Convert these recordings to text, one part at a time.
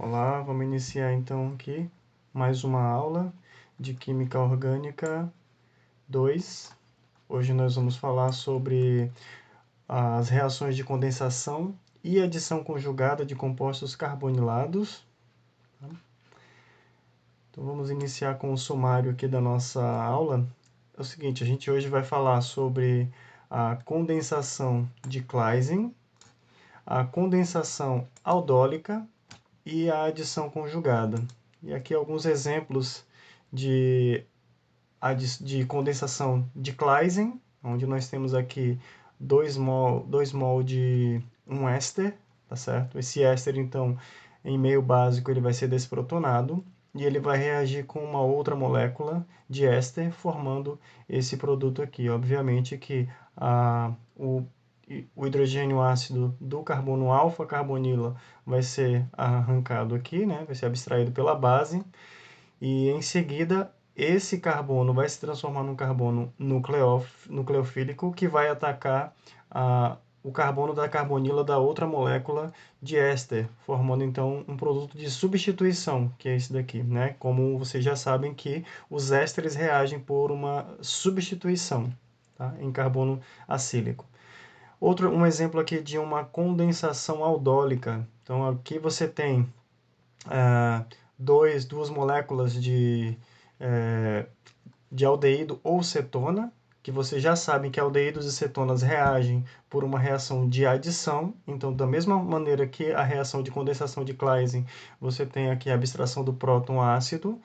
Olá, vamos iniciar então aqui mais uma aula de Química Orgânica 2. Hoje nós vamos falar sobre as reações de condensação e adição conjugada de compostos carbonilados. Então vamos iniciar com o sumário aqui da nossa aula. É o seguinte, a gente hoje vai falar sobre a condensação de Claisen, a condensação aldólica e a adição conjugada. E aqui alguns exemplos de, de condensação de Claisen, onde nós temos aqui 2 mol de um éster, tá certo? Esse éster, então, em meio básico, ele vai ser desprotonado e ele vai reagir com uma outra molécula de éster, formando esse produto aqui. Obviamente que o hidrogênio ácido do carbono alfa-carbonila vai ser arrancado aqui, né? Vai ser abstraído pela base, e em seguida esse carbono vai se transformar num carbono nucleofílico que vai atacar o carbono da carbonila da outra molécula de éster, formando então um produto de substituição, que é esse daqui, né? Como vocês já sabem que os ésteres reagem por uma substituição, tá? Em carbono acílico. Um exemplo aqui de uma condensação aldólica. Então, aqui você tem duas moléculas de aldeído ou cetona, que vocês já sabem que aldeídos e cetonas reagem por uma reação de adição. Então, da mesma maneira que a reação de condensação de Claisen, você tem aqui a abstração do próton ácido,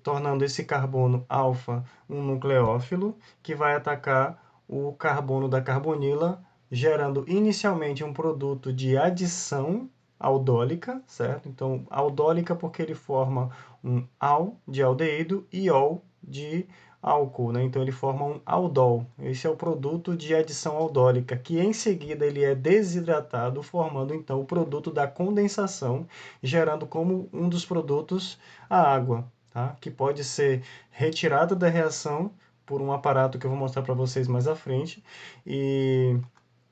tornando esse carbono alfa um nucleófilo, que vai atacar o carbono da carbonila, gerando inicialmente um produto de adição aldólica, certo? Então, aldólica porque ele forma um al de aldeído e ol de álcool, né? Então ele forma um aldol. Esse é o produto de adição aldólica, que em seguida ele é desidratado, formando então o produto da condensação, gerando como um dos produtos a água, tá? Que pode ser retirada da reação por um aparato que eu vou mostrar para vocês mais à frente, e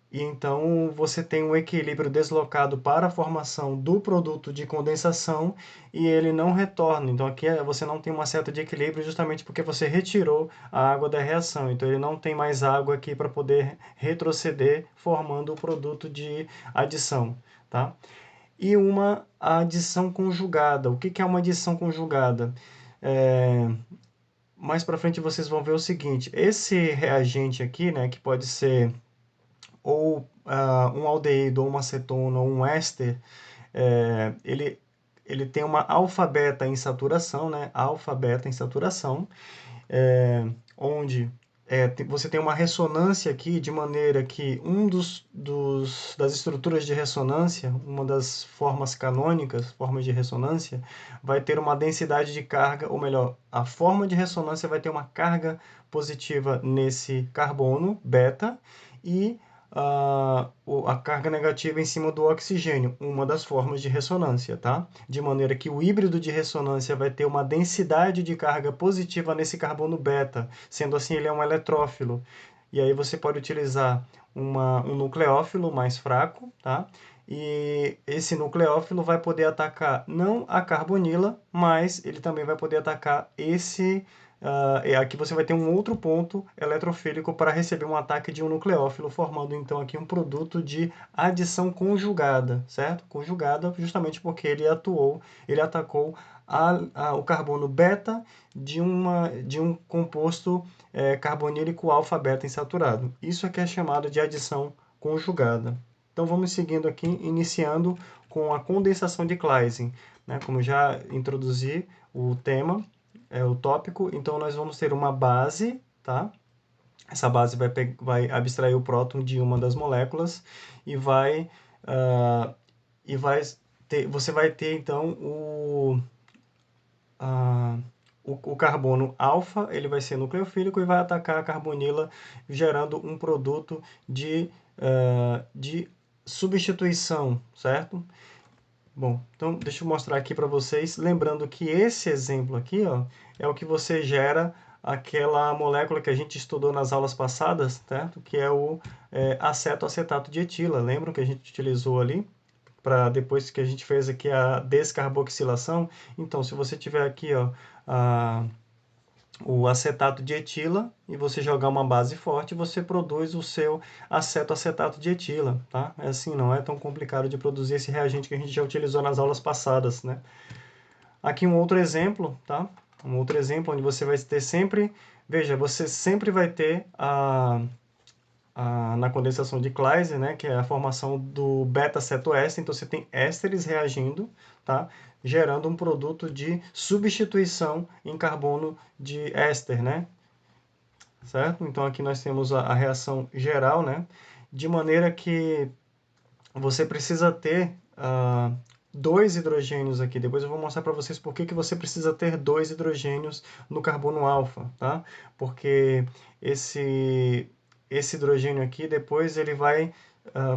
então você tem um equilíbrio deslocado para a formação do produto de condensação e ele não retorna. Então aqui você não tem uma seta de equilíbrio justamente porque você retirou a água da reação. Então ele não tem mais água aqui para poder retroceder, formando o produto de adição, tá? E uma adição conjugada. O que é uma adição conjugada? Mais para frente vocês vão ver o seguinte: esse reagente aqui, né, que pode ser ou um aldeído, ou uma cetona, ou um éster, ele tem uma alfa-beta insaturaação, né? Alfa-beta insaturaação, onde você tem uma ressonância aqui, de maneira que das estruturas de ressonância, uma das formas canônicas, formas de ressonância, vai ter uma densidade de carga, ou melhor, a forma de ressonância vai ter uma carga positiva nesse carbono, beta, e a carga negativa em cima do oxigênio, uma das formas de ressonância, tá? De maneira que o híbrido de ressonância vai ter uma densidade de carga positiva nesse carbono beta, sendo assim ele é um eletrófilo. E aí você pode utilizar um nucleófilo mais fraco, tá? E esse nucleófilo vai poder atacar não a carbonila, mas ele também vai poder atacar aqui você vai ter um outro ponto eletrofílico para receber um ataque de um nucleófilo, formando então aqui um produto de adição conjugada, certo? Conjugada justamente porque ele atacou o carbono beta de um composto carbonílico alfa-beta insaturado. Isso aqui é chamado de adição conjugada. Então vamos seguindo aqui, iniciando com a condensação de Claisen, né? Como eu já introduzi o tema, o tópico, então nós vamos ter uma base, tá? Essa base vai abstrair o próton de uma das moléculas e você vai ter então o carbono alfa, ele vai ser nucleofílico e vai atacar a carbonila, gerando um produto de substituição, certo? Bom, então deixa eu mostrar aqui para vocês, lembrando que esse exemplo aqui, ó, é o que você gera aquela molécula que a gente estudou nas aulas passadas, certo? Que é o acetoacetato de etila. Lembram que a gente utilizou ali para depois que a gente fez aqui a descarboxilação. Então, se você tiver aqui, ó, o acetato de etila e você jogar uma base forte, você produz o seu acetato de etila, tá? É assim, não é tão complicado de produzir esse reagente que a gente já utilizou nas aulas passadas, né? Aqui um outro exemplo, tá? Um outro exemplo onde você vai ter sempre, veja, você sempre vai ter na condensação de Claisen, né, que é a formação do beta-cetoéster, então você tem ésteres reagindo, tá, gerando um produto de substituição em carbono de éster, né, certo? Então aqui nós temos a reação geral, né, de maneira que você precisa ter dois hidrogênios aqui. Depois eu vou mostrar para vocês por que você precisa ter dois hidrogênios no carbono alfa, tá? Porque esse hidrogênio aqui, depois ele vai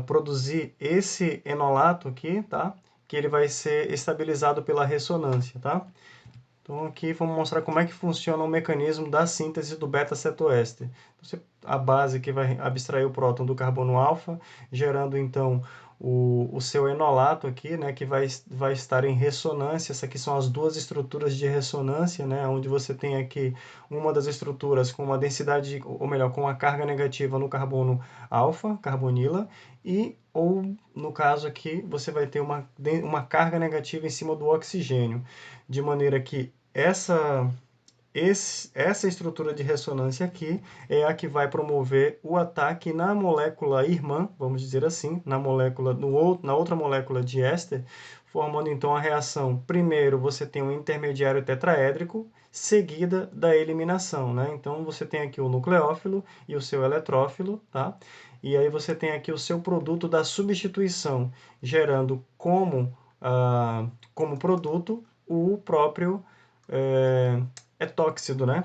produzir esse enolato aqui, tá? Que ele vai ser estabilizado pela ressonância, tá? Então aqui vamos mostrar como é que funciona o mecanismo da síntese do beta-cetoéster. A base que vai abstrair o próton do carbono alfa, gerando então o seu enolato aqui, né, que vai estar em ressonância. Essas aqui são as duas estruturas de ressonância, né, onde você tem aqui uma das estruturas com uma densidade, ou melhor, com a carga negativa no carbono alfa, carbonila, ou no caso aqui você vai ter uma carga negativa em cima do oxigênio, de maneira que essa estrutura de ressonância aqui é a que vai promover o ataque na molécula irmã, vamos dizer assim, na outra molécula de éster, formando então a reação. Primeiro você tem um intermediário tetraédrico, seguida da eliminação, né? Então você tem aqui o nucleófilo e o seu eletrófilo, tá? E aí você tem aqui o seu produto da substituição, gerando como produto o próprio etóxido, né?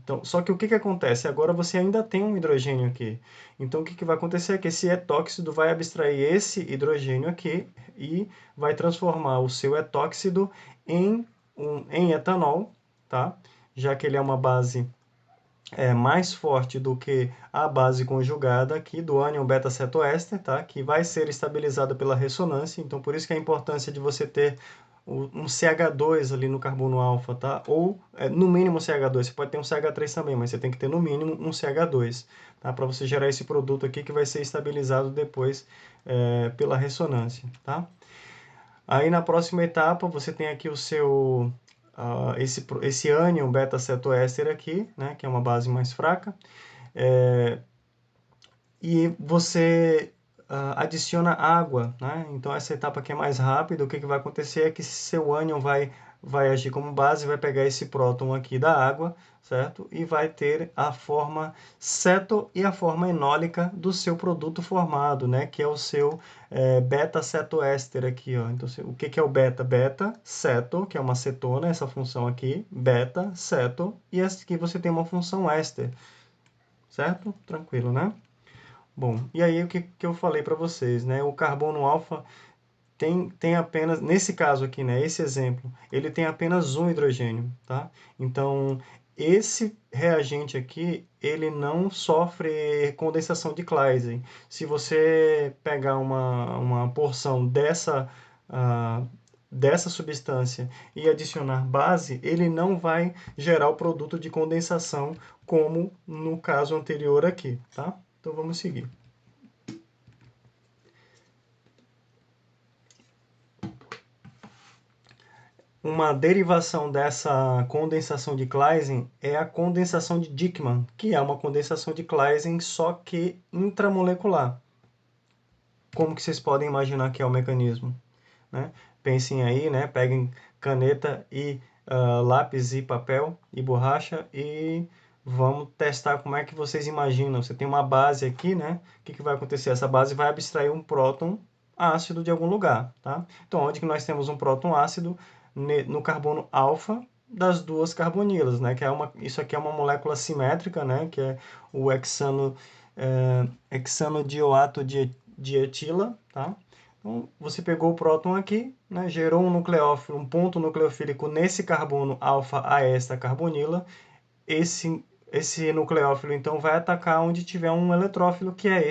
Então, só que o que acontece? Agora você ainda tem um hidrogênio aqui. Então, o que vai acontecer é que esse etóxido vai abstrair esse hidrogênio aqui e vai transformar o seu etóxido em etanol, tá? Já que ele é uma base mais forte do que a base conjugada aqui do ânion beta-cetoéster, tá? Que vai ser estabilizada pela ressonância. Então, por isso que a importância de você ter um CH2 ali no carbono alfa, tá? Ou, no mínimo, CH2. Você pode ter um CH3 também, mas você tem que ter, no mínimo, um CH2, tá? Para você gerar esse produto aqui que vai ser estabilizado depois pela ressonância, tá? Aí, na próxima etapa, você tem aqui o seu esse ânion beta-cetoéster aqui, né, que é uma base mais fraca, e você adiciona água, né? Então essa etapa aqui é mais rápida. O que vai acontecer é que seu ânion vai agir como base, vai pegar esse próton aqui da água, certo? E vai ter a forma ceto e a forma enólica do seu produto formado, né? Que é o seu beta-cetoéster aqui, ó. Então, o que é o beta? Beta, ceto, que é uma cetona, essa função aqui, beta, ceto, e aqui você tem uma função éster, certo? Tranquilo, né? Bom, e aí o que eu falei para vocês, né? O carbono alfa tem apenas, nesse caso aqui, né? Esse exemplo, ele tem apenas um hidrogênio, tá? Então, esse reagente aqui, ele não sofre condensação de Claisen. Se você pegar uma porção dessa substância e adicionar base, ele não vai gerar o produto de condensação como no caso anterior aqui, tá? Então vamos seguir. Uma derivação dessa condensação de Claisen é a condensação de Dieckmann, que é uma condensação de Claisen só que intramolecular. Como que vocês podem imaginar que é o mecanismo, né? Pensem aí, né? Peguem caneta e lápis e papel e borracha e vamos testar como é que vocês imaginam. Você tem uma base aqui, né? O que vai acontecer? Essa base vai abstrair um próton ácido de algum lugar, tá? Então, onde que nós temos um próton ácido? No carbono alfa das duas carbonilas, né? Isso aqui é uma molécula simétrica, né? Que é o hexanodioato de etila, tá? Então, você pegou o próton aqui, né, gerou um nucleófilo, um ponto nucleofílico nesse carbono alfa a esta carbonila. Esse nucleófilo, então, vai atacar onde tiver um eletrófilo, que é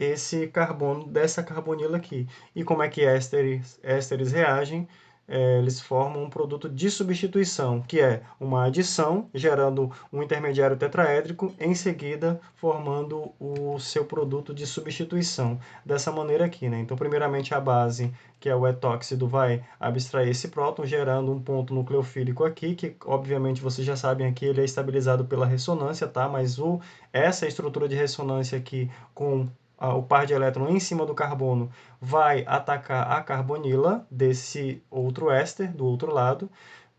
esse carbono dessa carbonila aqui. E como é que ésteres reagem? Eles formam um produto de substituição, que é uma adição, gerando um intermediário tetraédrico, em seguida formando o seu produto de substituição. Dessa maneira aqui, né? Então, primeiramente a base, que é o etóxido, vai abstrair esse próton, gerando um ponto nucleofílico aqui, que obviamente vocês já sabem aqui, ele é estabilizado pela ressonância, tá? Mas essa estrutura de ressonância aqui com o par de elétron em cima do carbono vai atacar a carbonila desse outro éster, do outro lado,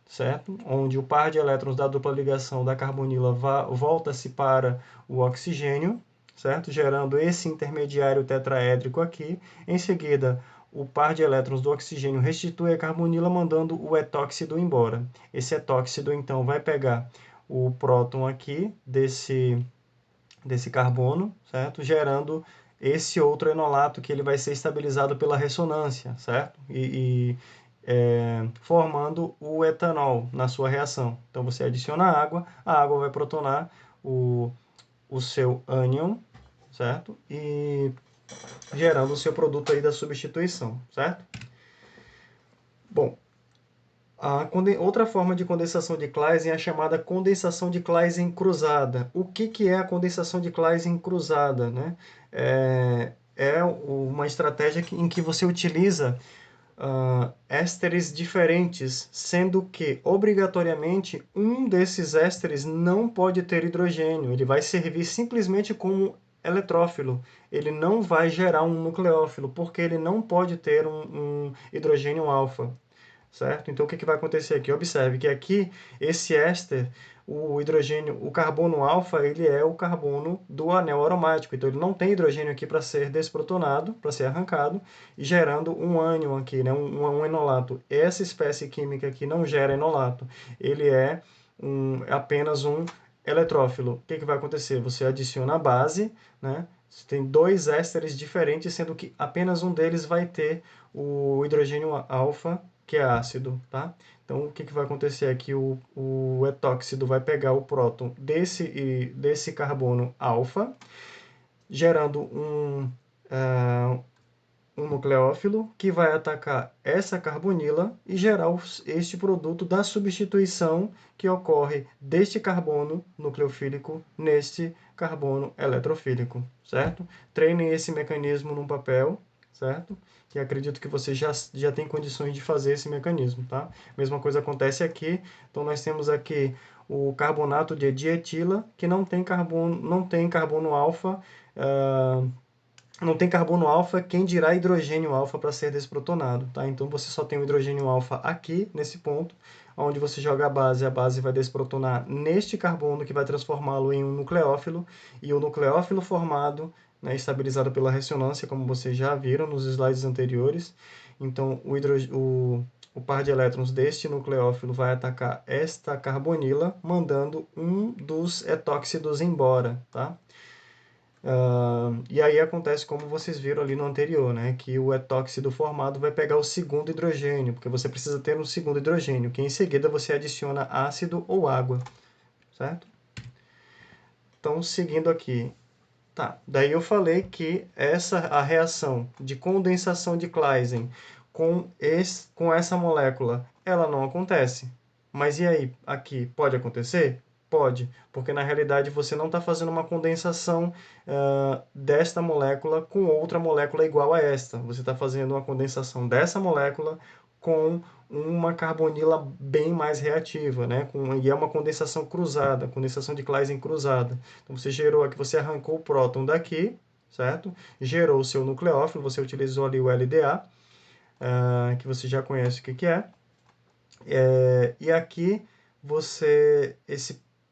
certo? Onde o par de elétrons da dupla ligação da carbonila volta-se para o oxigênio, certo? Gerando esse intermediário tetraédrico aqui. Em seguida, o par de elétrons do oxigênio restitui a carbonila, mandando o etóxido embora. Esse etóxido, então, vai pegar o próton aqui desse carbono, certo? Gerando esse outro enolato que ele vai ser estabilizado pela ressonância, certo? Formando o etanol na sua reação. Então você adiciona água, a água vai protonar o seu ânion, certo? E gerando o seu produto aí da substituição, certo? Bom, outra forma de condensação de Claisen é a chamada condensação de Claisen cruzada. O que é a condensação de Claisen cruzada, né? É uma estratégia em que você utiliza ésteres diferentes, sendo que, obrigatoriamente, um desses ésteres não pode ter hidrogênio. Ele vai servir simplesmente como eletrófilo. Ele não vai gerar um nucleófilo, porque ele não pode ter um hidrogênio alfa. Certo? Então, o que vai acontecer aqui? Observe que aqui, esse éster, o hidrogênio, o carbono alfa, ele é o carbono do anel aromático. Então, ele não tem hidrogênio aqui para ser desprotonado, para ser arrancado, e gerando um ânion aqui, né? um enolato. Essa espécie química aqui não gera enolato. Ele é apenas um eletrófilo. O que vai acontecer? Você adiciona a base, né? Você tem dois ésteres diferentes, sendo que apenas um deles vai ter o hidrogênio alfa, que é ácido, tá? Então, o que vai acontecer é que o etóxido vai pegar o próton desse carbono alfa, gerando um nucleófilo que vai atacar essa carbonila e gerar este produto da substituição que ocorre deste carbono nucleofílico neste carbono eletrofílico, certo? Treinem esse mecanismo num papel, certo? Que acredito que você já tem condições de fazer esse mecanismo, tá? Mesma coisa acontece aqui. Então, nós temos aqui o carbonato de dietila, que não tem carbono alfa, não tem carbono alfa, quem dirá hidrogênio alfa para ser desprotonado, tá? Então você só tem o hidrogênio alfa aqui, nesse ponto, onde você joga a base vai desprotonar neste carbono, que vai transformá-lo em um nucleófilo, e o nucleófilo formado, né, estabilizado pela ressonância, como vocês já viram nos slides anteriores. Então o par de elétrons deste nucleófilo vai atacar esta carbonila, mandando um dos etóxidos embora, tá? E aí acontece como vocês viram ali no anterior, né? Que o etóxido formado vai pegar o segundo hidrogênio, porque você precisa ter um segundo hidrogênio, que em seguida você adiciona ácido ou água, certo? Então, seguindo aqui. Tá, daí eu falei que a reação de condensação de Claisen com essa molécula, ela não acontece. Mas e aí, aqui, pode acontecer? Pode, porque na realidade você não está fazendo uma condensação desta molécula com outra molécula igual a esta. Você está fazendo uma condensação dessa molécula com uma carbonila bem mais reativa, né? E é uma condensação cruzada, condensação de Claisen cruzada. Então você gerou aqui, você arrancou o próton daqui, certo? Gerou o seu nucleófilo, você utilizou ali o LDA, que você já conhece o que é. E aqui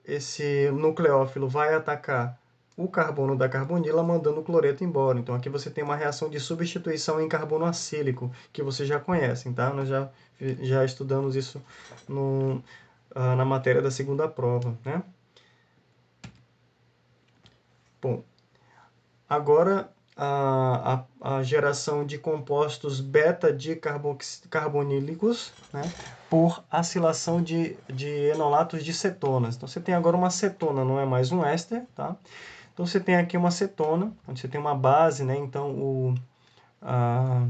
esse nucleófilo vai atacar o carbono da carbonila, mandando o cloreto embora. Então, aqui você tem uma reação de substituição em carbono acílico, que vocês já conhecem, tá? Nós já estudamos isso na matéria da segunda prova, né? Bom, agora a geração de compostos beta-dicarbonílicos, né? Por acilação de enolatos de cetonas. Então, você tem agora uma cetona, não é mais um éster, tá? Então você tem aqui uma cetona, onde você tem uma base, né? Então a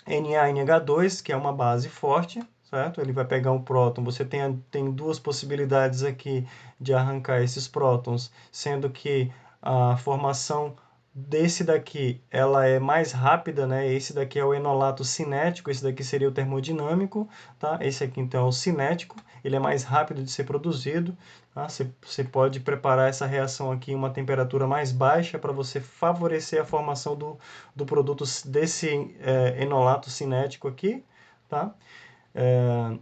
NaNH2, que é uma base forte, certo? Ele vai pegar um próton. Você tem duas possibilidades aqui de arrancar esses prótons, sendo que a formação desse daqui, ela é mais rápida, né? Esse daqui é o enolato cinético, esse daqui seria o termodinâmico, tá? Esse aqui então é o cinético, ele é mais rápido de ser produzido, tá? Você pode preparar essa reação aqui em uma temperatura mais baixa para você favorecer a formação do produto desse enolato cinético aqui, tá?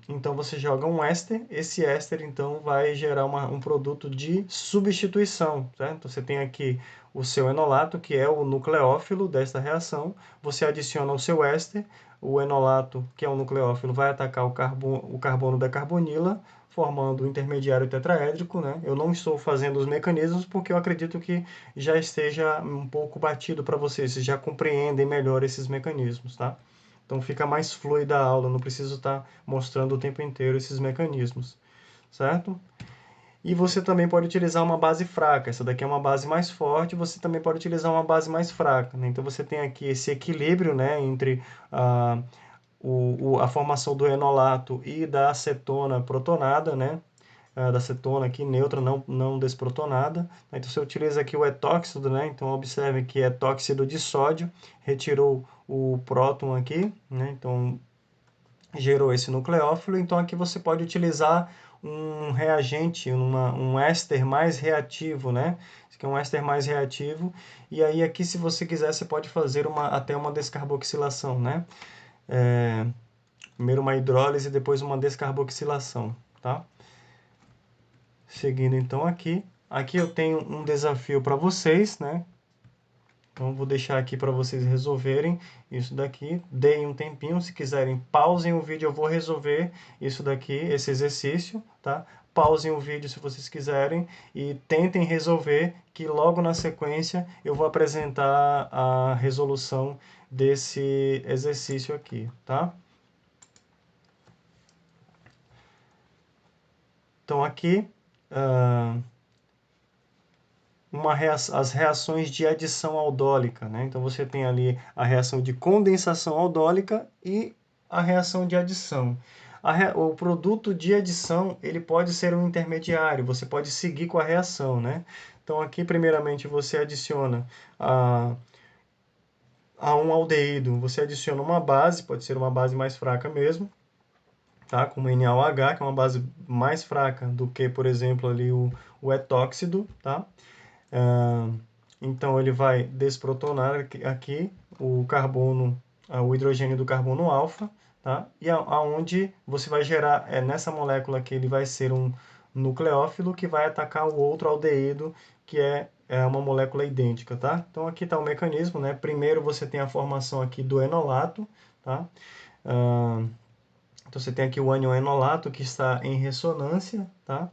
Então você joga um éster, esse éster então vai gerar um produto de substituição, certo? Então você tem aqui o seu enolato, que é o nucleófilo desta reação, você adiciona o seu éster, o enolato, que é o nucleófilo, vai atacar o carbono da carbonila, formando o intermediário tetraédrico, né? Eu não estou fazendo os mecanismos porque eu acredito que já esteja um pouco batido para vocês, vocês já compreendem melhor esses mecanismos, tá? Então fica mais fluida a aula, não preciso estar mostrando o tempo inteiro esses mecanismos, certo? E você também pode utilizar uma base fraca. Essa daqui é uma base mais forte, você também pode utilizar uma base mais fraca, né? Então você tem aqui esse equilíbrio, né, entre a formação do enolato e da acetona protonada, né? Da cetona aqui, neutra, não desprotonada. Então você utiliza aqui o etóxido, né? Então observe que é tóxido de sódio, retirou o próton aqui, né? Então gerou esse nucleófilo. Então aqui você pode utilizar um reagente, um éster mais reativo, né? Esse aqui é um éster mais reativo. E aí aqui, se você quiser, você pode fazer até uma descarboxilação, né? Primeiro uma hidrólise, depois uma descarboxilação, tá? Seguindo então aqui eu tenho um desafio para vocês, né? Então vou deixar aqui para vocês resolverem isso daqui. Deem um tempinho, se quiserem, pausem o vídeo, eu vou resolver isso daqui, esse exercício, tá? Pausem o vídeo se vocês quiserem e tentem resolver, que logo na sequência eu vou apresentar a resolução desse exercício aqui, tá? Então aqui as reações de adição aldólica, né? Então você tem ali a reação de condensação aldólica e a reação de adição. O produto de adição, ele pode ser um intermediário, você pode seguir com a reação, né? Então aqui primeiramente você adiciona a um aldeído, você adiciona uma base, pode ser uma base mais fraca mesmo, tá? Como NaOH, que é uma base mais fraca do que, por exemplo, ali o etóxido, tá? Então ele vai desprotonar aqui o carbono, o hidrogênio do carbono alfa, tá? E aonde você vai gerar, nessa molécula aqui, ele vai ser um nucleófilo que vai atacar o outro aldeído, que é uma molécula idêntica, tá? Então aqui está o mecanismo, né? Primeiro você tem a formação aqui do enolato, tá? Então você tem aqui o ânion enolato que está em ressonância, tá?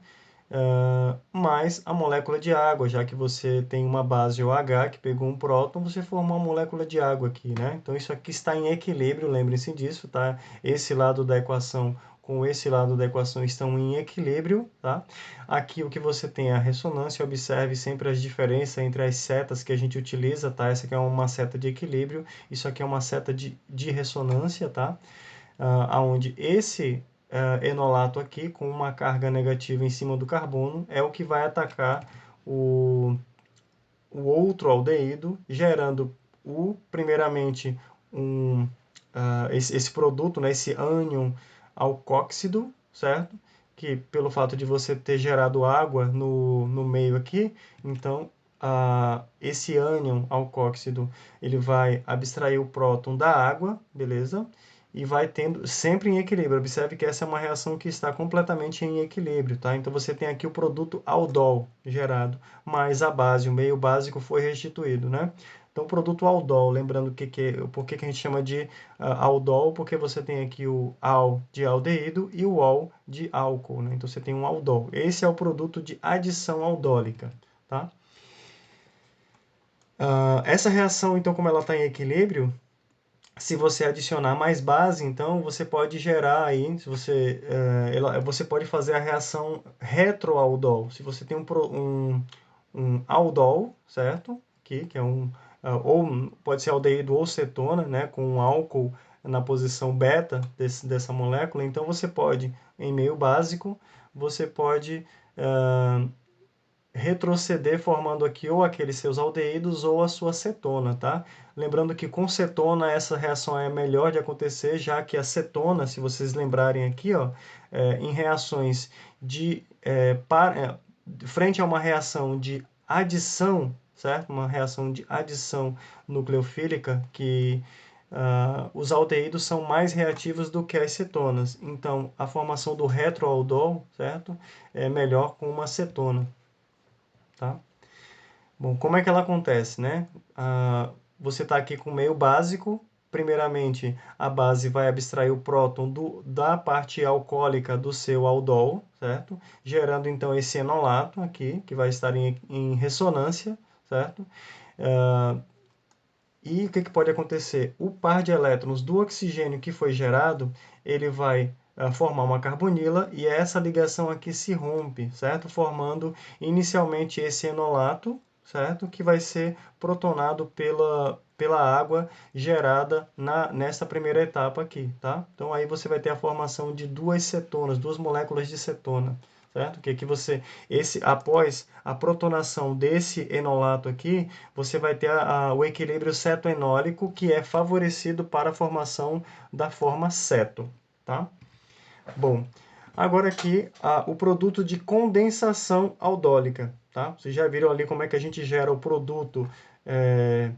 Mais a molécula de água, já que você tem uma base OH que pegou um próton, você formou uma molécula de água aqui, né? Então isso aqui está em equilíbrio, lembrem-se disso, tá? Esse lado da equação com esse lado da equação estão em equilíbrio, tá? Aqui o que você tem é a ressonância, observe sempre as diferenças entre as setas que a gente utiliza, tá? Essa aqui é uma seta de equilíbrio, isso aqui é uma seta de ressonância, tá? Aonde esse enolato aqui, com uma carga negativa em cima do carbono, é o que vai atacar o outro aldeído, gerando primeiramente esse produto, né, esse ânion alcóxido, certo? Que pelo fato de você ter gerado água no meio aqui, então esse ânion alcóxido ele vai abstrair o próton da água, beleza? E vai tendo sempre em equilíbrio. Observe que essa é uma reação que está completamente em equilíbrio, tá? Então você tem aqui o produto aldol gerado, mais a base, o meio básico foi restituído, né? Então, o produto aldol, lembrando por que a gente chama de aldol, porque você tem aqui o al de aldeído e o ol de álcool, né? Então você tem um aldol. Esse é o produto de adição aldólica, tá? Essa reação, então, como ela está em equilíbrio, se você adicionar mais base, então você pode gerar aí, você pode fazer a reação retroaldol. Se você tem um aldol, certo? Aqui, que é ou pode ser aldeído ou cetona, né, com um álcool na posição beta dessa molécula. Então, você pode, em meio básico, você pode retroceder formando aqui ou aqueles seus aldeídos ou a sua cetona, tá? Lembrando que com cetona essa reação é melhor de acontecer, já que a cetona, se vocês lembrarem aqui, ó, em reações frente a uma reação de adição, certo? Uma reação de adição nucleofílica que os aldeídos são mais reativos do que as cetonas. Então, a formação do retroaldol, certo? É melhor com uma cetona, tá? Bom, como é que ela acontece, né? Você está aqui com o meio básico. Primeiramente, a base vai abstrair o próton da parte alcoólica do seu aldol, certo? Gerando, então, esse enolato aqui, que vai estar em ressonância, certo? E o que pode acontecer? O par de elétrons do oxigênio que foi gerado, ele vai formar uma carbonila e essa ligação aqui se rompe, certo? Formando inicialmente esse enolato, certo? Que vai ser protonado pela água gerada nessa primeira etapa aqui, tá? Então aí você vai ter a formação de duas cetonas, duas moléculas de cetona, certo? Que aqui após a protonação desse enolato aqui, você vai ter o equilíbrio cetoenólico, que é favorecido para a formação da forma ceto, tá? Bom, agora aqui o produto de condensação aldólica, tá? Vocês já viram ali como é que a gente gera o produto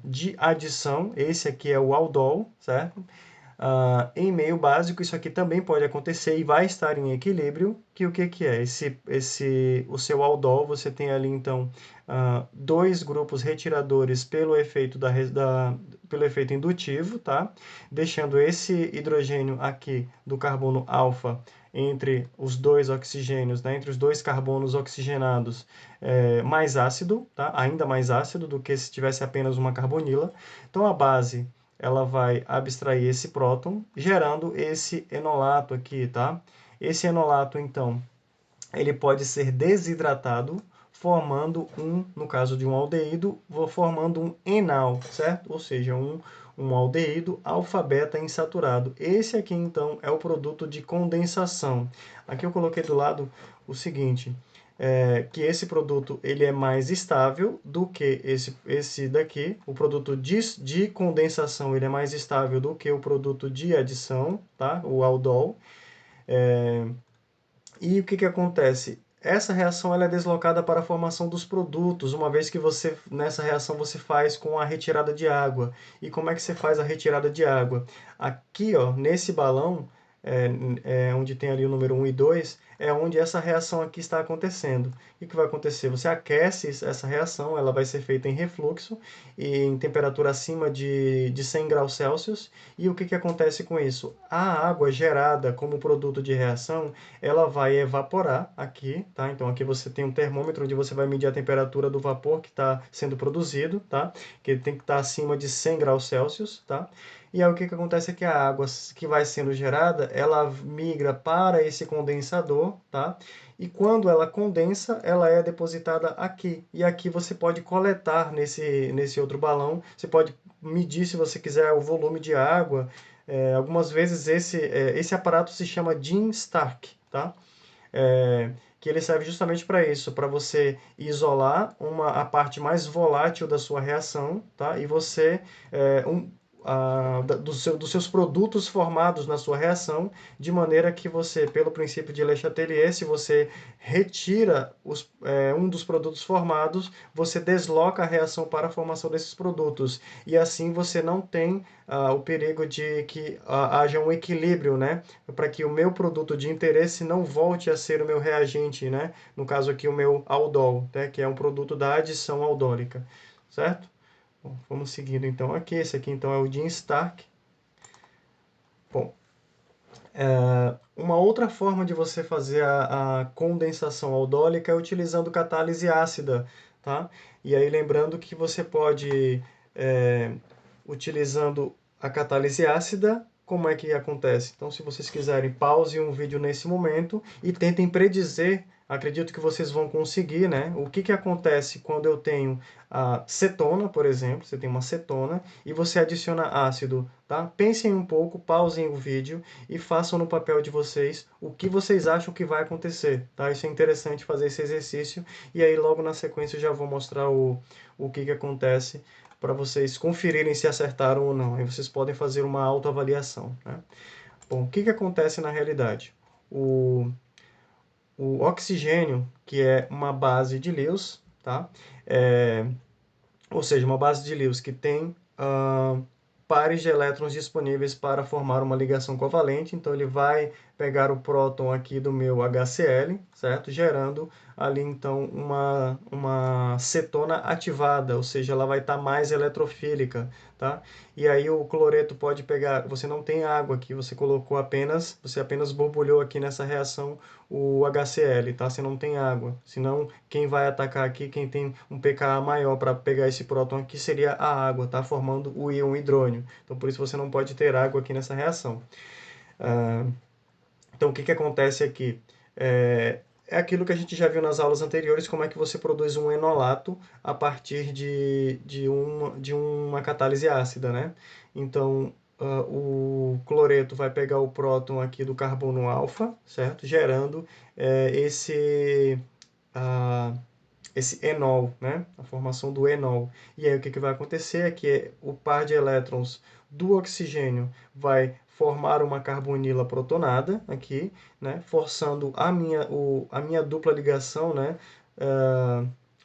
de adição, esse aqui é o aldol, certo? Em meio básico, isso aqui também pode acontecer e vai estar em equilíbrio, que o que é? O seu aldol, você tem ali, então, dois grupos retiradores pelo efeito, pelo efeito indutivo, tá? Deixando esse hidrogênio aqui do carbono alfa entre os dois oxigênios, né? Entre os dois carbonos oxigenados, mais ácido, tá? Ainda mais ácido do que se tivesse apenas uma carbonila. Então, a base ela vai abstrair esse próton, gerando esse enolato aqui, tá? Esse enolato, então, ele pode ser desidratado, formando no caso de um aldeído, formando um enal, certo? Ou seja, um aldeído alfa-beta insaturado. Esse aqui, então, é o produto de condensação. Aqui eu coloquei do lado o seguinte, que esse produto ele é mais estável do que esse daqui. O produto de condensação ele é mais estável do que o produto de adição, tá? O aldol. E o que acontece? Essa reação ela é deslocada para a formação dos produtos, uma vez que nessa reação você faz com a retirada de água. E como é que você faz a retirada de água? Aqui, ó, nesse balão, onde tem ali o número 1 e 2, é onde essa reação aqui está acontecendo. O que vai acontecer? Você aquece essa reação, ela vai ser feita em refluxo e em temperatura acima de 100 graus Celsius. E o que acontece com isso? A água gerada como produto de reação, ela vai evaporar aqui, tá? Então aqui você tem um termômetro onde você vai medir a temperatura do vapor que está sendo produzido, tá? Que ele tem que estar acima de 100 graus Celsius, tá? E aí o que acontece é que a água que vai sendo gerada, ela migra para esse condensador, tá? E quando ela condensa, ela é depositada aqui. E aqui você pode coletar nesse outro balão, você pode medir, se você quiser, o volume de água. Algumas vezes esse aparato se chama Jean Stark, tá? Que ele serve justamente para isso, para você isolar a parte mais volátil da sua reação, tá? E você, dos seus produtos formados na sua reação, de maneira que você, pelo princípio de Le Chatelier, se você retira um dos produtos formados, você desloca a reação para a formação desses produtos. E assim você não tem o perigo de que haja um equilíbrio, né? Para que o meu produto de interesse não volte a ser o meu reagente, né? No caso aqui, o meu aldol, né? Que é um produto da adição aldólica, certo? Bom, vamos seguindo então aqui. Esse aqui então é o Jean Stark. Bom, uma outra forma de você fazer a condensação aldólica é utilizando catálise ácida, tá? E aí lembrando que você pode, utilizando a catálise ácida, como é que acontece. Então, se vocês quiserem, pause um vídeo nesse momento e tentem predizer, acredito que vocês vão conseguir, né? O que acontece quando eu tenho a cetona, por exemplo, você tem uma cetona e você adiciona ácido, tá? Pensem um pouco, pausem o vídeo e façam no papel de vocês o que vocês acham que vai acontecer, tá? Isso é interessante fazer esse exercício e aí logo na sequência eu já vou mostrar o que acontece para vocês conferirem se acertaram ou não. Aí vocês podem fazer uma autoavaliação, né? Bom, o que acontece na realidade? O, o oxigênio, que é uma base de Lewis, tá? Ou seja, uma base de Lewis que tem pares de elétrons disponíveis para formar uma ligação covalente. Então, ele vai pegar o próton aqui do meu HCl, certo? Gerando ali, então, uma cetona ativada, ou seja, ela vai estar mais eletrofílica, tá? E aí o cloreto pode pegar, você não tem água aqui, você colocou apenas, você apenas borbulhou aqui nessa reação o HCl, tá? Você não tem água. Senão, quem vai atacar aqui, quem tem um pKa maior para pegar esse próton aqui seria a água, tá? Formando o íon hidrônio. Então, por isso você não pode ter água aqui nessa reação. Então, o que acontece aqui? É aquilo que a gente já viu nas aulas anteriores, como é que você produz um enolato a partir de uma catálise ácida, né? Então, o cloreto vai pegar o próton aqui do carbono alfa, certo? Gerando esse enol, né? A formação do enol. E aí o que vai acontecer é que o par de elétrons do oxigênio vai formar uma carbonila protonada aqui, né? Forçando a minha dupla ligação, né?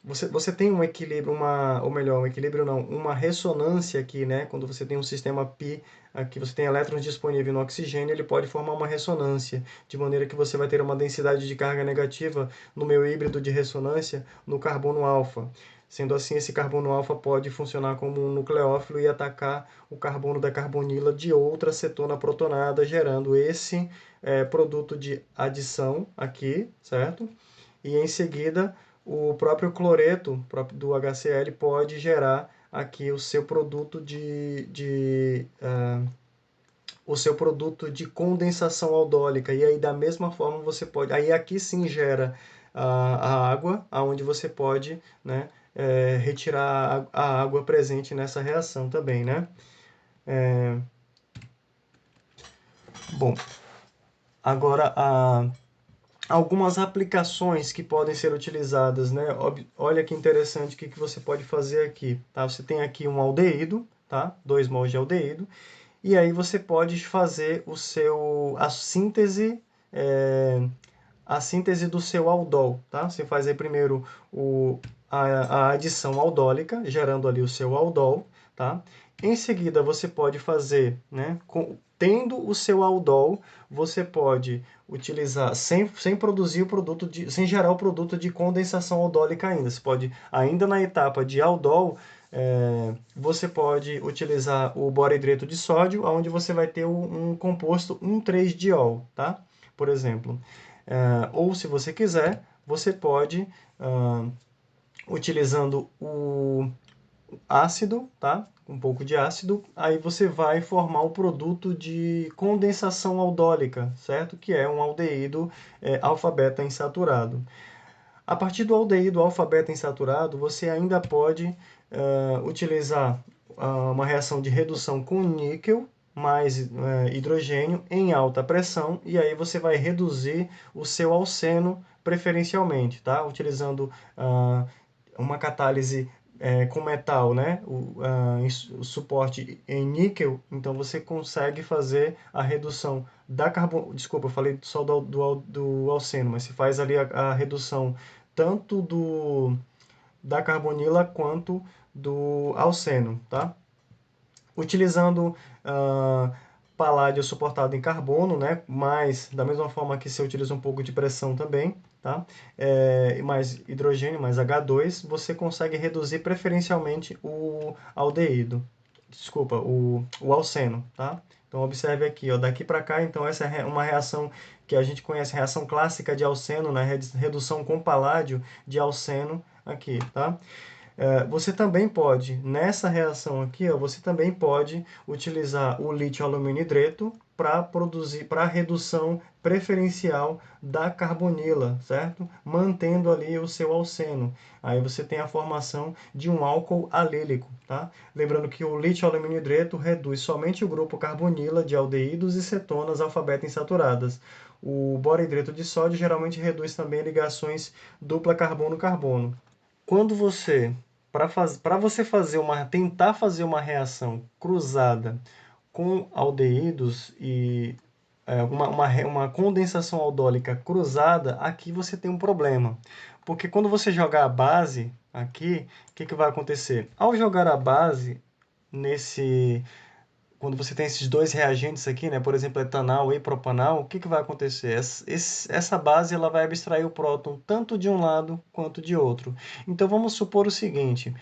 Você tem um equilíbrio, ou melhor, um equilíbrio não, uma ressonância aqui, né? Quando você tem um sistema pi, aqui você tem elétrons disponíveis no oxigênio, ele pode formar uma ressonância, de maneira que você vai ter uma densidade de carga negativa no meu híbrido de ressonância no carbono alfa. Sendo assim, esse carbono alfa pode funcionar como um nucleófilo e atacar o carbono da carbonila de outra cetona protonada, gerando esse produto de adição aqui, certo? E em seguida, o próprio cloreto do HCl pode gerar aqui o seu produto de condensação aldólica. E aí, da mesma forma, você pode... Aí, aqui sim gera a água, aonde você pode, né, retirar a água presente nessa reação também, né? Bom, agora algumas aplicações que podem ser utilizadas, né? Olha que interessante o que você pode fazer aqui, tá? Você tem aqui um aldeído, tá? 2 mols de aldeído. E aí você pode fazer a síntese do seu aldol, tá? Você faz aí primeiro a adição aldólica, gerando ali o seu aldol, tá? Em seguida, você pode fazer, né? Tendo o seu aldol, você pode utilizar, sem produzir o produto, sem gerar o produto de condensação aldólica ainda. Você pode, ainda na etapa de aldol, você pode utilizar o borohidreto de sódio, onde você vai ter um composto 1,3-diol, tá? Por exemplo. Ou, se você quiser, você pode, utilizando o ácido, tá? Um pouco de ácido, aí você vai formar o produto de condensação aldólica, certo? Que é um aldeído alfa-beta insaturado. A partir do aldeído alfa-beta insaturado, você ainda pode utilizar uma reação de redução com níquel mais hidrogênio em alta pressão, e aí você vai reduzir o seu alceno preferencialmente, tá? Utilizando uma catálise com metal, né? O suporte em níquel, então você consegue fazer a redução da carbono... Desculpa, eu falei só do alceno, mas se faz ali a redução tanto da carbonila quanto do alceno, tá? Utilizando paládio suportado em carbono, né? Mas da mesma forma que você utiliza um pouco de pressão também, tá? Mais hidrogênio, mais H2, você consegue reduzir preferencialmente o aldeído. Desculpa, o alceno, tá? Então observe aqui, ó, daqui para cá, então essa é uma reação que a gente conhece, reação clássica de alceno, né? Redução com paládio de alceno aqui, tá? Você também pode, nessa reação aqui, ó, você também pode utilizar o lítio alumínio hidreto para produzir, para redução preferencial da carbonila, certo? Mantendo ali o seu alceno. Aí você tem a formação de um álcool alílico, tá? Lembrando que o lítio alumínio hidreto reduz somente o grupo carbonila de aldeídos e cetonas alfa-beta insaturadas. O boro-hidreto de sódio geralmente reduz também ligações dupla carbono-carbono. Quando você, para você tentar fazer uma reação cruzada com aldeídos e uma condensação aldólica cruzada, aqui você tem um problema. Porque quando você jogar a base aqui, o que vai acontecer? Ao jogar a base nesse quando você tem esses dois reagentes aqui, né, por exemplo, etanal e propanal, o que vai acontecer? Essa base ela vai abstrair o próton tanto de um lado quanto de outro. Então vamos supor o seguinte: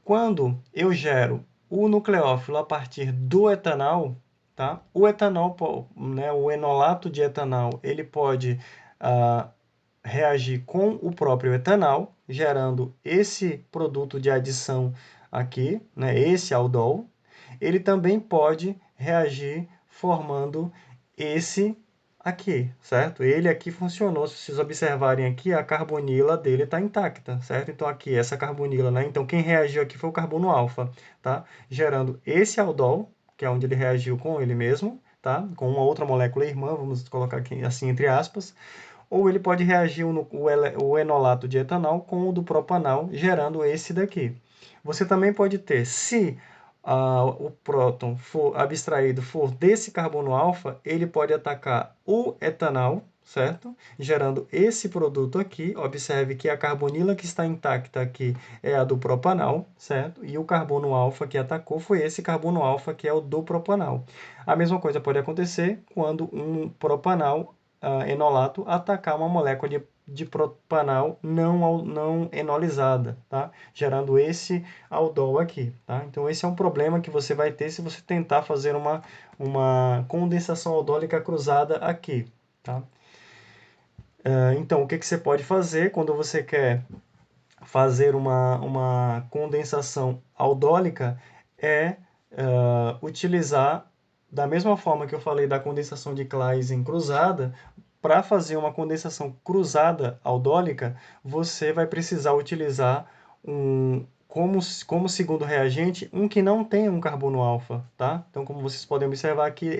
quando eu gero o nucleófilo a partir do etanal, tá? O etanol, né, o enolato de etanal, ele pode reagir com o próprio etanal, gerando esse produto de adição aqui, né, esse aldol. Ele também pode reagir formando esse aqui, certo? Ele aqui funcionou, se vocês observarem aqui, a carbonila dele está intacta, certo? Então aqui, essa carbonila, né? Então quem reagiu aqui foi o carbono alfa, tá? Gerando esse aldol, que é onde ele reagiu com ele mesmo, tá? Com uma outra molécula irmã, vamos colocar aqui assim entre aspas, ou ele pode reagir o enolato de etanol com o do propanal, gerando esse daqui. Você também pode ter, se o próton for abstraído for desse carbono alfa, ele pode atacar o etanol, certo? Gerando esse produto aqui. Observe que a carbonila que está intacta aqui é a do propanal, certo? E o carbono alfa que atacou foi esse carbono alfa que é o do propanal. A mesma coisa pode acontecer quando um propanal enolato atacar uma molécula de propanal não enolizada, tá? Gerando esse aldol aqui, tá? Então esse é um problema que você vai ter se você tentar fazer uma condensação aldólica cruzada aqui, tá? Então o que você pode fazer quando você quer fazer uma condensação aldólica é utilizar, da mesma forma que eu falei da condensação de Claisen cruzada, para fazer uma condensação cruzada aldólica, você vai precisar utilizar como segundo reagente, um que não tem um carbono alfa, tá? Então, como vocês podem observar aqui,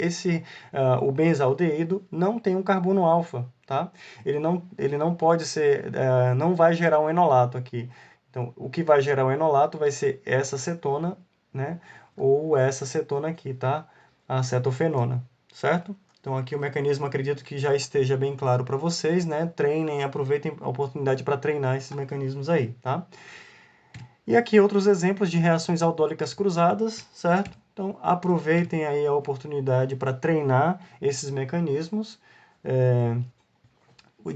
o benzaldeído não tem um carbono alfa, tá? Ele não pode ser, não vai gerar um enolato aqui. Então, o que vai gerar o enolato vai ser essa cetona, né? Ou essa cetona aqui, tá? A cetofenona, certo? Então, aqui o mecanismo acredito que já esteja bem claro para vocês, né? Treinem, aproveitem a oportunidade para treinar esses mecanismos aí, tá? E aqui outros exemplos de reações aldólicas cruzadas, certo? Então, aproveitem aí a oportunidade para treinar esses mecanismos,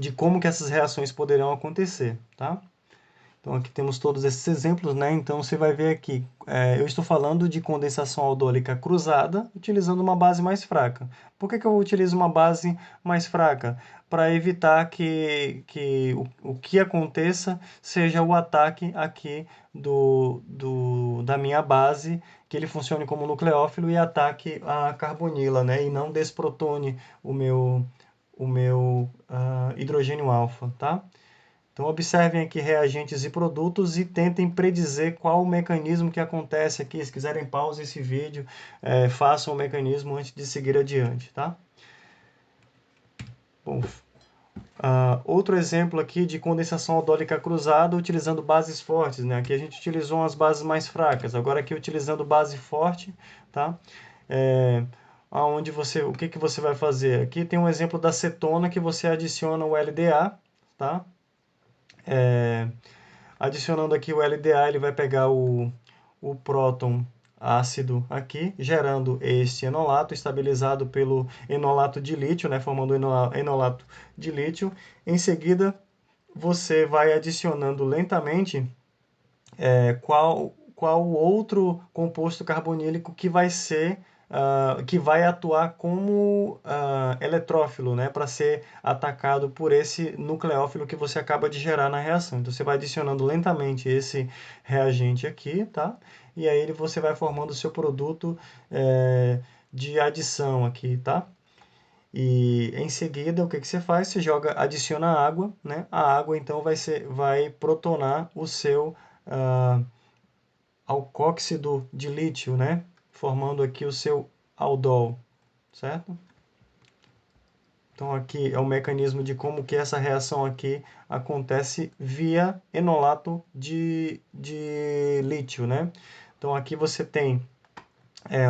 de como que essas reações poderão acontecer, tá? Então, aqui temos todos esses exemplos, né? Então, você vai ver aqui, eu estou falando de condensação aldólica cruzada, utilizando uma base mais fraca. Por que eu utilizo uma base mais fraca? Para evitar que o que aconteça seja o ataque aqui da minha base, que ele funcione como nucleófilo e ataque a carbonila, né? E não desprotone o meu hidrogênio alfa, tá? Então, observem aqui reagentes e produtos e tentem predizer qual o mecanismo que acontece aqui. Se quiserem, pausem esse vídeo, façam o mecanismo antes de seguir adiante, tá? Bom, outro exemplo aqui de condensação aldólica cruzada utilizando bases fortes, né? Aqui a gente utilizou umas bases mais fracas, agora aqui utilizando base forte, tá? O que você vai fazer? Aqui tem um exemplo da cetona que você adiciona o LDA, tá? Adicionando aqui o LDA, ele vai pegar o próton ácido aqui, gerando este enolato, estabilizado pelo enolato de lítio, né, formando o enolato de lítio. Em seguida, você vai adicionando lentamente qual o outro composto carbonílico que vai ser que vai atuar como eletrófilo, né, para ser atacado por esse nucleófilo que você acaba de gerar na reação. Então, você vai adicionando lentamente esse reagente aqui, tá? E aí você vai formando o seu produto de adição aqui, tá? E em seguida, o que você faz? Você adiciona água, né? A água, então, vai protonar o seu alcóxido de lítio, né? Formando aqui o seu aldol, certo? Então, aqui é o mecanismo de como que essa reação aqui acontece via enolato de lítio, né? Então, aqui você tem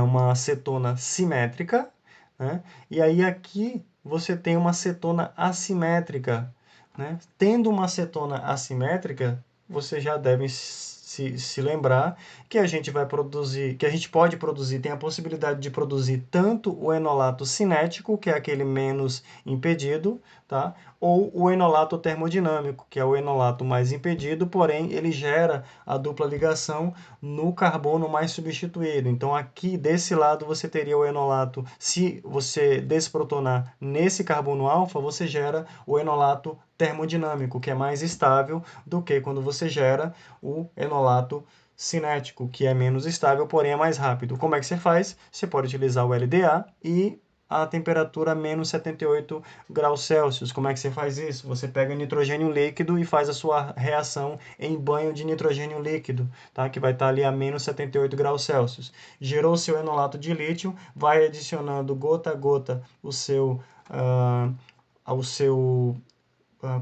uma cetona simétrica, né? E aí aqui você tem uma cetona assimétrica, né? Tendo uma cetona assimétrica, você já deve se lembrar que a gente vai produzir, que a gente pode produzir, tem a possibilidade de produzir tanto o enolato cinético, que é aquele menos impedido, tá? Ou o enolato termodinâmico, que é o enolato mais impedido, porém ele gera a dupla ligação no carbono mais substituído. Então, aqui desse lado você teria o enolato. Se você desprotonar nesse carbono alfa, você gera o enolato termodinâmico, que é mais estável do que quando você gera o enolato cinético, que é menos estável, porém é mais rápido. Como é que você faz? Você pode utilizar o LDA e a temperatura menos 78 graus Celsius. Como é que você faz isso? Você pega nitrogênio líquido e faz a sua reação em banho de nitrogênio líquido, tá? Que vai estar ali a menos 78 graus Celsius. Gerou seu enolato de lítio, vai adicionando gota a gota o seu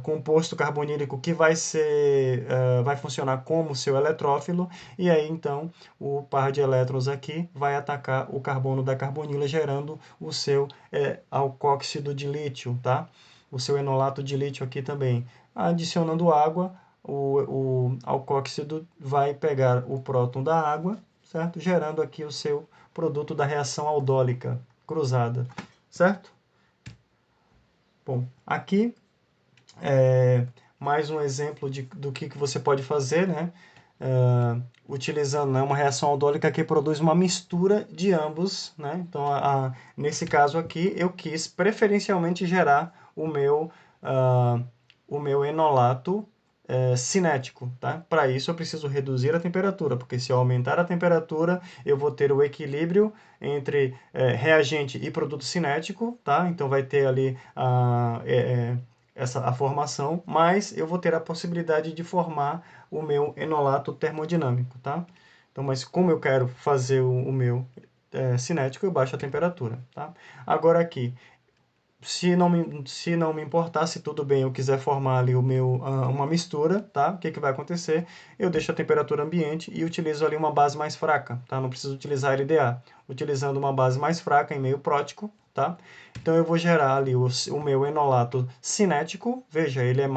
composto carbonílico que vai funcionar como seu eletrófilo, e aí então o par de elétrons aqui vai atacar o carbono da carbonila, gerando o seu alcóxido de lítio, tá? O seu enolato de lítio aqui também. Adicionando água, o alcóxido vai pegar o próton da água, certo? Gerando aqui o seu produto da reação aldólica cruzada, certo? Bom, aqui mais um exemplo do que você pode fazer, né? Utilizando, né, uma reação aldólica que produz uma mistura de ambos, né? Então, nesse caso aqui, eu quis preferencialmente gerar o meu enolato cinético, tá? Para isso, eu preciso reduzir a temperatura, porque se eu aumentar a temperatura, eu vou ter o equilíbrio entre reagente e produto cinético, tá? Então, vai ter ali a formação, mas eu vou ter a possibilidade de formar o meu enolato termodinâmico, tá? Então, mas como eu quero fazer o meu cinético, eu baixo a temperatura, tá? Agora aqui, se não me importar, se tudo bem, eu quiser formar ali uma mistura, tá? O que vai acontecer? Eu deixo a temperatura ambiente e utilizo ali uma base mais fraca, tá? Não preciso utilizar LDA. Utilizando uma base mais fraca em meio prótico, tá? Então, eu vou gerar ali o meu enolato cinético. Veja, ele é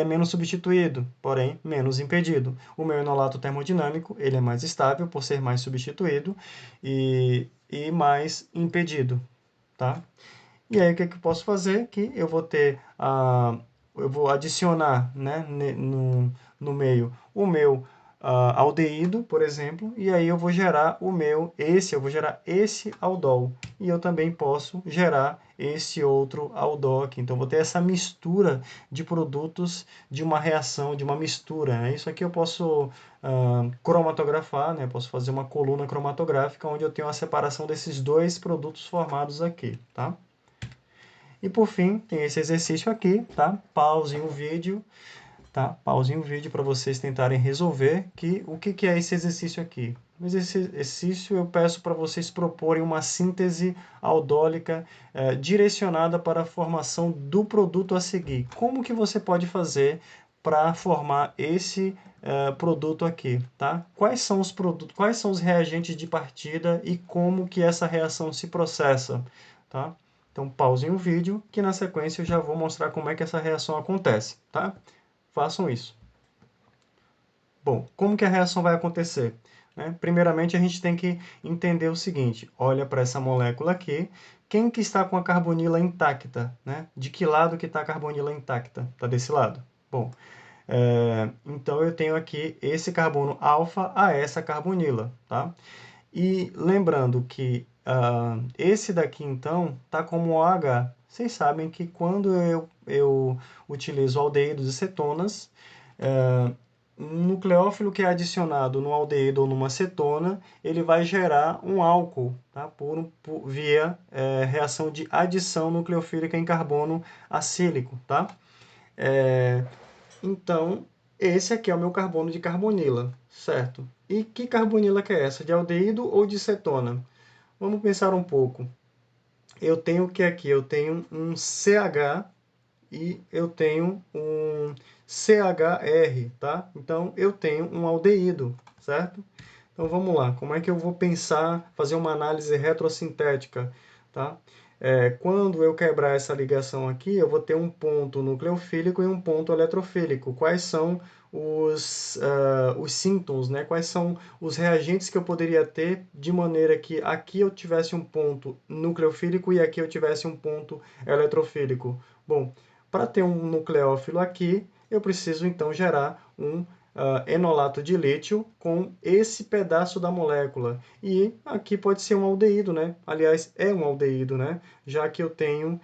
menos substituído, porém menos impedido. O meu enolato termodinâmico, ele é mais estável por ser mais substituído e mais impedido, tá? E aí, o que eu posso fazer? Que eu vou adicionar, né, no meio o meu aldeído, por exemplo, e aí eu vou gerar eu vou gerar esse aldol. E eu também posso gerar esse outro aldol aqui. Então, eu vou ter essa mistura de produtos de uma reação, de uma mistura, né? Isso aqui eu posso cromatografar, né? Posso fazer uma coluna cromatográfica onde eu tenho a separação desses dois produtos formados aqui, tá? E por fim, tem esse exercício aqui, tá? Pausem o vídeo, tá? Pausem o vídeo para vocês tentarem resolver o que é esse exercício aqui. Esse exercício eu peço para vocês proporem uma síntese aldólica direcionada para a formação do produto a seguir. Como que você pode fazer para formar esse produto aqui, tá? Quais são os produtos, quais são os reagentes de partida e como que essa reação se processa, tá? Então, pausem o vídeo, que na sequência eu já vou mostrar como é que essa reação acontece, tá? Façam isso. Bom, como que a reação vai acontecer? Né? Primeiramente, a gente tem que entender o seguinte. Olha para essa molécula aqui. Quem que está com a carbonila intacta? Né? De que lado que está a carbonila intacta? Está desse lado. Bom, então eu tenho aqui esse carbono alfa a essa carbonila, tá? E lembrando que esse daqui, então, tá como OH. Vocês sabem que quando eu utilizo aldeídos e cetonas, um nucleófilo que é adicionado no aldeído ou numa cetona, ele vai gerar um álcool, tá? Via reação de adição nucleofílica em carbono acílico, tá? Então, esse aqui é o meu carbono de carbonila, certo? E que carbonila que é essa? De aldeído ou de cetona? Vamos pensar um pouco. Eu tenho o que aqui? Eu tenho um CH e eu tenho um CHR, tá? Então, eu tenho um aldeído, certo? Então, vamos lá. Como é que eu vou pensar, fazer uma análise retrosintética, tá? Quando eu quebrar essa ligação aqui, eu vou ter um ponto nucleofílico e um ponto eletrofílico. Quais são os síntons, né? Quais são os reagentes que eu poderia ter de maneira que aqui eu tivesse um ponto nucleofílico e aqui eu tivesse um ponto eletrofílico? Bom, para ter um nucleófilo aqui, eu preciso então gerar um enolato de lítio com esse pedaço da molécula. E aqui pode ser um aldeído, né? Aliás, é um aldeído, né? Já que eu tenho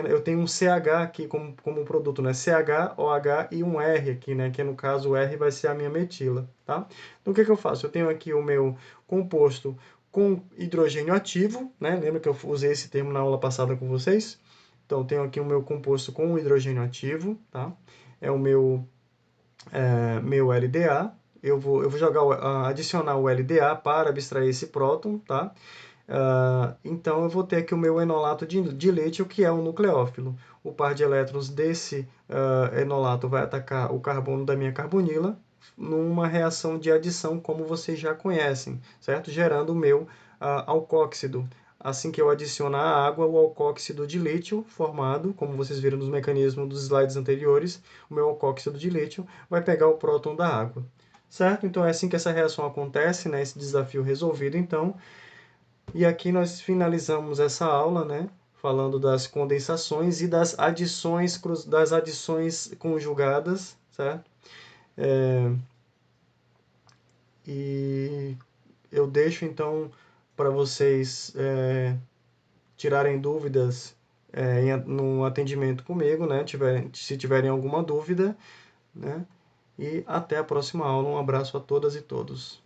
eu tenho um CH aqui como produto, né? CH, OH e um R aqui, né? Que no caso o R vai ser a minha metila, tá? Então o que eu faço? Eu tenho aqui o meu composto com hidrogênio ativo, né? Lembra que eu usei esse termo na aula passada com vocês? Então, tenho aqui o meu composto com hidrogênio ativo, tá? É o meu LDA. Eu vou adicionar o LDA para abstrair esse próton, tá? Então, eu vou ter aqui o meu enolato de lítio, que é um nucleófilo. O par de elétrons desse enolato vai atacar o carbono da minha carbonila numa reação de adição, como vocês já conhecem, certo? Gerando o meu alcóxido. Assim que eu adiciono a água, o alcóxido de lítio formado, como vocês viram nos mecanismos dos slides anteriores, o meu alcóxido de lítio vai pegar o próton da água. Certo? Então é assim que essa reação acontece, né? Esse desafio resolvido, então. E aqui nós finalizamos essa aula, né? Falando das condensações e das adições conjugadas, certo? E eu deixo então para vocês tirarem dúvidas no atendimento comigo, né? Se tiverem alguma dúvida, né? E até a próxima aula. Um abraço a todas e todos.